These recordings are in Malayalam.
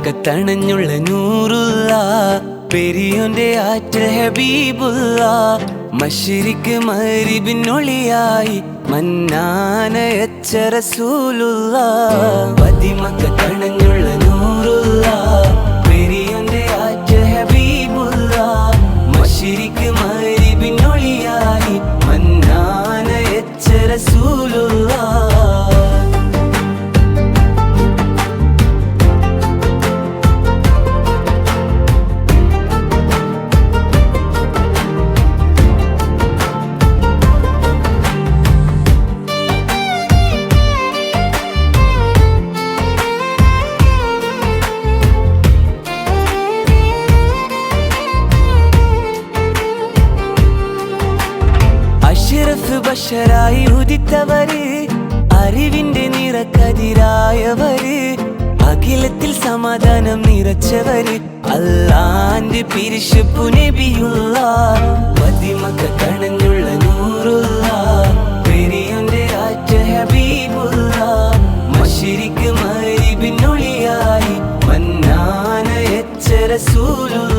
പതിമക്കത്തണഞ്ഞുള്ള നൂറുള്ള പെരിയോന്റെ ആറ്റൽ ഹബീബുള്ള മശ്രിക്ക് മഗ്രിബിനൊളിയായി മന്നാനയച്ച റസൂലുള്ള പതിമക്കത്തണഞ്ഞുള്ള നൂറുള്ള പെരിയോന്റെ ആറ്റൽ ഹബീബുള്ള മശ്രിക്ക് മഗ്രിബിനൊളിയായി മന്നാനയച്ച റസൂലുള്ള അഷ്റഫ് ബഷറായി ഉദിത്തവര് അറിവിന്റെ നിറക്കതിരായവര് അഖിലത്തിൽ സമാധാനം നിറച്ചവര് അല്ലാന്റെ പിരിശപ്പു നബിയുള്ള പതിമക്കത്തണഞ്ഞുള്ള നൂറുള്ള പെരിയോന്റെ ആറ്റ ഹബീബുള്ള മശ്രിക്ക് മഗ്രിബിനൊളിയായി മന്നാനയച്ച റസൂലുള്ള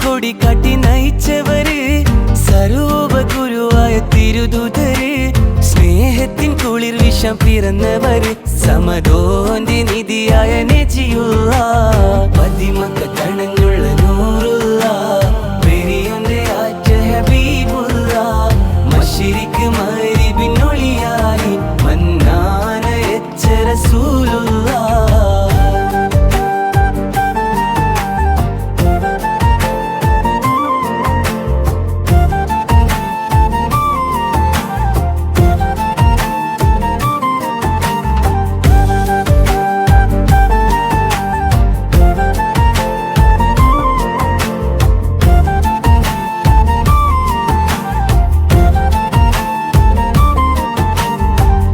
കൊടി കാട്ടി നയിച്ചവര് സർവ്വഗുരുവായ തിരുദൂതര് സ്നേഹത്തിൻ കുളിർ വിഷം പിറന്നവര് സമദോന്റെ നിധിയായ നജിയുള്ള പതിമക്കത്തണഞ്ഞുള്ള നൂറുള്ള പെരിയോന്റെ ആറ്റ ഹബീബുള്ള മശ്രിക്ക് മഗ്രിബിനൊളിയായി മന്നാനയച്ച റസൂലുള്ള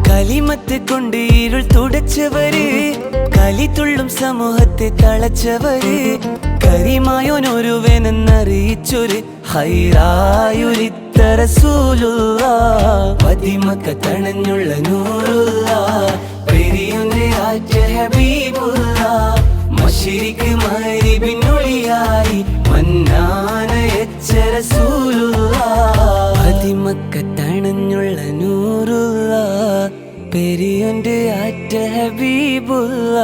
കലിമത്ത് കൊണ്ട് ഇരുൾ തുടച്ചവര് കലിതുള്ളും സമൂഹത്തെ തളച്ചവര് കരിമായോനൊരുവനെന്നറിയിച്ചൊരു ഹൈറായുരിത്ത റസൂലുള്ള പതിമക്കത്തണഞ്ഞുള്ള നൂറുള്ള പെരിയോന്റെ ആറ്റ ഹബീബുള്ള മശ്രിക്ക് മഗ്രിബിനൊളിയായി മന്നാനയച്ച റസൂലുള്ള പതിമക്കത്തണഞ്ഞുള്ള നൂറുള്ള പെരിയോന്റെ ആറ്റ ഹബീബുള്ള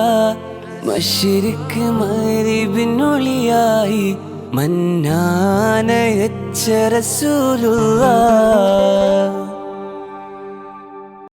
മശ്രിക്ക് മഗ്രിബിനൊളിയായി മന്നാനയച്ച റസൂലുള്ള